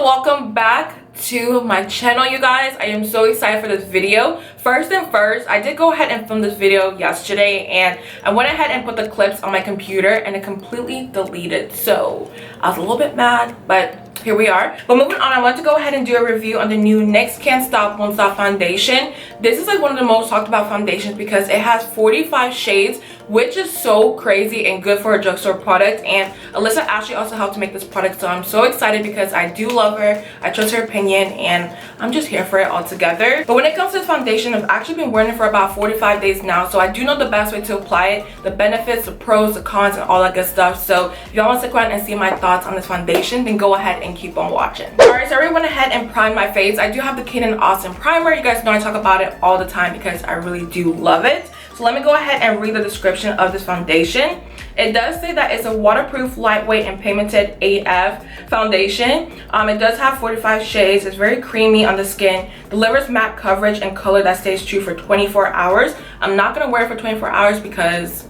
welcome back to my channel, you guys. I am so excited for this video. First, I did go ahead and film this video yesterday, and I went ahead and put the clips on my computer and it completely deleted, so I was a little bit mad, but here we are. But moving on, I want to go ahead and do a review on the new NYX Can't Stop Won't Stop foundation. This is like one of the most talked about foundations because it has 45 shades, which is so crazy and good for a drugstore product. And Alissa Ashley also helped to make this product, so I'm so excited because I do love her, I trust her opinion, and I'm just here for it all together. But when it comes to this foundation, I've actually been wearing it for about 45 days now, so I do know the best way to apply it, the benefits, the pros, the cons, and all that good stuff. So if y'all want to stick around and see my thoughts on this foundation, then go ahead and keep on watching. Alright, so I already went ahead and primed my face. I do have the Kate & Austin primer. You guys know I talk about it all the time because I really do love it. So let me go ahead and read the description of this foundation. It does say that it's a waterproof, lightweight, and pigmented AF foundation. It does have 45 shades. It's very creamy on the skin, delivers matte coverage and color that stays true for 24 hours. I'm not going to wear it for 24 hours because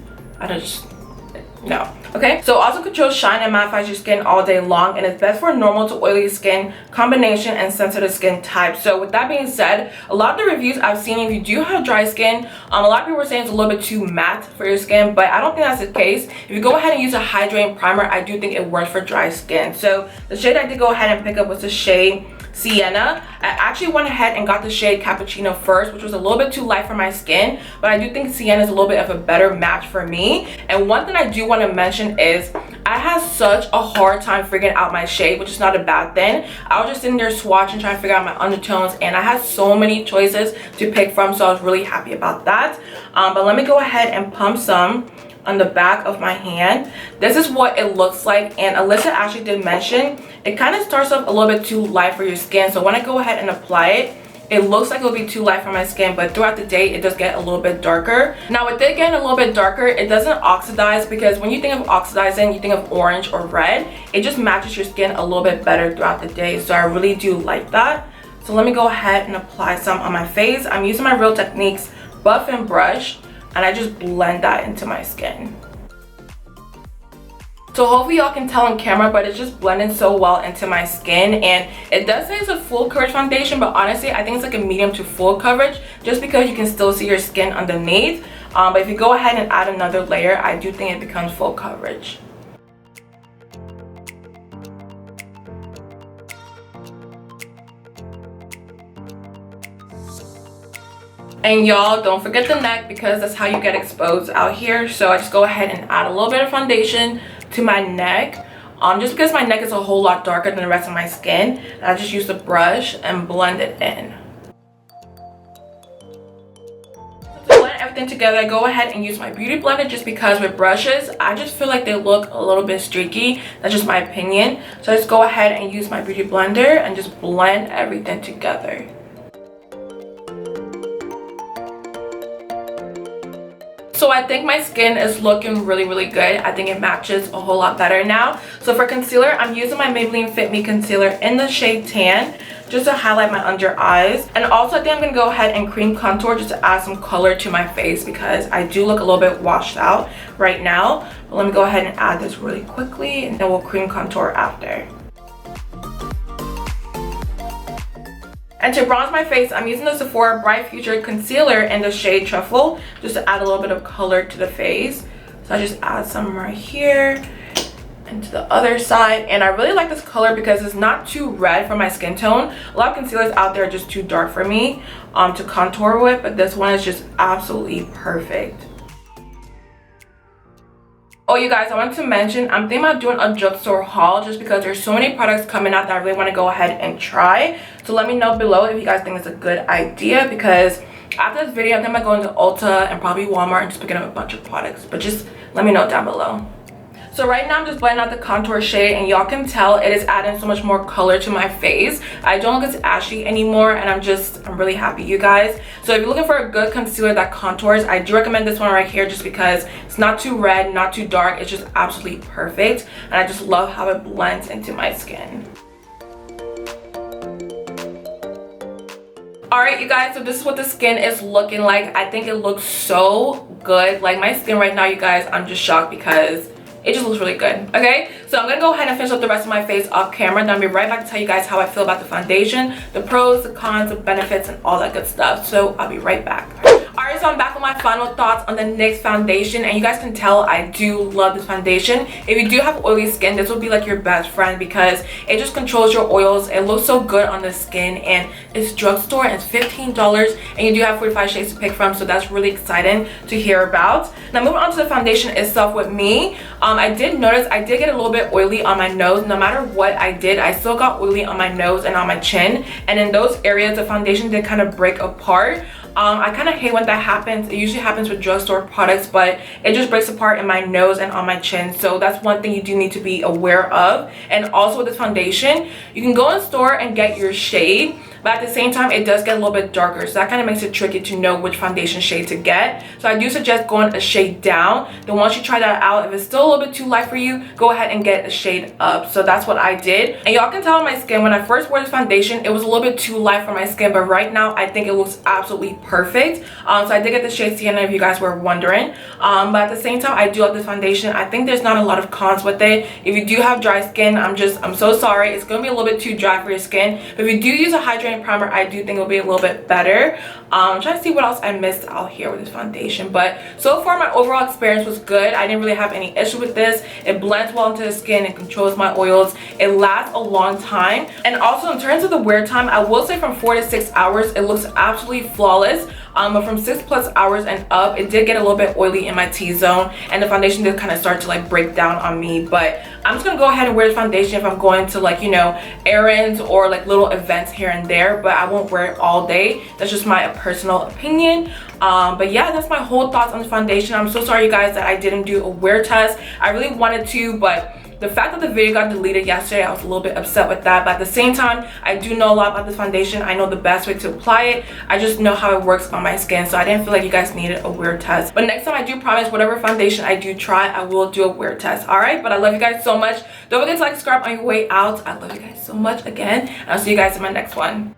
no. Okay, so also controls shine and mattifies your skin all day long, and it's best for normal to oily skin combination and sensitive skin type. So with that being said, a lot of the reviews I've seen, if you do have dry skin, a lot of people are saying it's a little bit too matte for your skin, but I don't think that's the case. If you go ahead and use a hydrating primer, I do think it works for dry skin. So the shade I did go ahead and pick up was the shade Sienna. I actually went ahead and got the shade Cappuccino first, which was a little bit too light for my skin, but I do think Sienna is a little bit of a better match for me. And one thing I do want to mention is I had such a hard time figuring out my shade, which is not a bad thing. I was just sitting there swatching, trying to figure out my undertones, and I had so many choices to pick from, so I was really happy about that. But let me go ahead and pump some on the back of my hand. This is what it looks like, and Alissa actually did mention it kind of starts off a little bit too light for your skin, so when I go ahead and apply it, it looks like it'll be too light for my skin, but throughout the day it does get a little bit darker. Now with it getting a little bit darker, it doesn't oxidize, because when you think of oxidizing, you think of orange or red. It just matches your skin a little bit better throughout the day, so I really do like that. So let me go ahead and apply some on my face. I'm using my Real Techniques buff and brush, and I just blend that into my skin. So hopefully y'all can tell on camera, but it's just blending so well into my skin. And it does say it's a full coverage foundation, but honestly I think it's like a medium to full coverage, just because you can still see your skin underneath. But if you go ahead and add another layer, I do think it becomes full coverage. And y'all, don't forget the neck, because that's how you get exposed out here. So I just go ahead and add a little bit of foundation to my neck, just because my neck is a whole lot darker than the rest of my skin. And I just use the brush and blend it in. To blend everything together, I go ahead and use my beauty blender, just because with brushes I just feel like they look a little bit streaky. That's just my opinion. So I just go ahead and use my beauty blender and just blend everything together. So I think my skin is looking really good. I think it matches a whole lot better now. So for concealer, I'm using my Maybelline Fit Me concealer in the shade Tan, just to highlight my under eyes. And also I think I'm going to go ahead and cream contour just to add some color to my face, because I do look a little bit washed out right now. But let me go ahead and add this really quickly, and then we'll cream contour after. And to bronze my face, I'm using the Sephora Bright Future Concealer in the shade Truffle, just to add a little bit of color to the face. So I just add some right here and to the other side. And I really like this color because it's not too red for my skin tone. A lot of concealers out there are just too dark for me to contour with, but this one is just absolutely perfect. Oh, you guys, I wanted to mention, I'm thinking about doing a drugstore haul, just because there's so many products coming out that I really want to go ahead and try. So let me know below if you guys think it's a good idea, because after this video, I think I'm going to go into Ulta and probably Walmart and just picking up a bunch of products. But just let me know down below. So right now I'm just blending out the contour shade, and y'all can tell it is adding so much more color to my face. I don't look as ashy anymore, and I'm really happy, you guys. So if you're looking for a good concealer that contours, I do recommend this one right here, just because it's not too red, not too dark. It's just absolutely perfect, and I just love how it blends into my skin. Alright, you guys, so this is what the skin is looking like. I think it looks so good. Like, my skin right now, you guys, I'm just shocked because it just looks really good. Okay, so I'm gonna go ahead and finish up the rest of my face off camera, then I'll be right back to tell you guys how I feel about the foundation, the pros, the cons, the benefits, and all that good stuff. So I'll be right back. Alright, so I'm back with my final thoughts on the NYX foundation, and you guys can tell I do love this foundation. If you do have oily skin, this will be like your best friend because it just controls your oils. It looks so good on the skin, and it's drugstore and it's $15, and you do have 45 shades to pick from, so that's really exciting to hear about. Now moving on to the foundation itself with me, I did notice I did get a little bit oily on my nose. No matter what I did, I still got oily on my nose and on my chin, and in those areas the foundation did kind of break apart. I kind of hate when that happens. It usually happens with drugstore products, but it just breaks apart in my nose and on my chin. So that's one thing you do need to be aware of. And also with this foundation, you can go in store and get your shade, but at the same time it does get a little bit darker, so that kind of makes it tricky to know which foundation shade to get. So I do suggest going a shade down. Then once you try that out, if it's still a little bit too light for you, go ahead and get a shade up. So that's what I did, and y'all can tell on my skin when I first wore this foundation it was a little bit too light for my skin, but right now I think it looks absolutely perfect. So I did get the shade Sienna if you guys were wondering, but at the same time I do love this foundation. I think there's not a lot of cons with it. If you do have dry skin, I'm so sorry, it's gonna be a little bit too dry for your skin, but if you do use a hydrating primer, I do think it'll be a little bit better. I'm trying to see what else I missed out here with this foundation, but so far my overall experience was good. I didn't really have any issue with this. It blends well into the skin, it controls my oils, it lasts a long time, and also in terms of the wear time, I will say from 4 to 6 hours it looks absolutely flawless. But from 6+ hours and up, it did get a little bit oily in my T-zone, and the foundation did kind of start to like break down on me. But I'm just gonna go ahead and wear this foundation if I'm going to, like, you know, errands or like little events here and there, but I won't wear it all day. That's just my personal opinion. But yeah, that's my whole thoughts on the foundation. I'm so sorry you guys that I didn't do a wear test. I really wanted to, but the fact that the video got deleted yesterday, I was a little bit upset with that. But at the same time, I do know a lot about this foundation. I know the best way to apply it. I just know how it works on my skin, so I didn't feel like you guys needed a wear test. But next time I do promise, whatever foundation I do try, I will do a wear test. All right, but I love you guys so much. Don't forget to like, subscribe on your way out. I love you guys so much again, and I'll see you guys in my next one.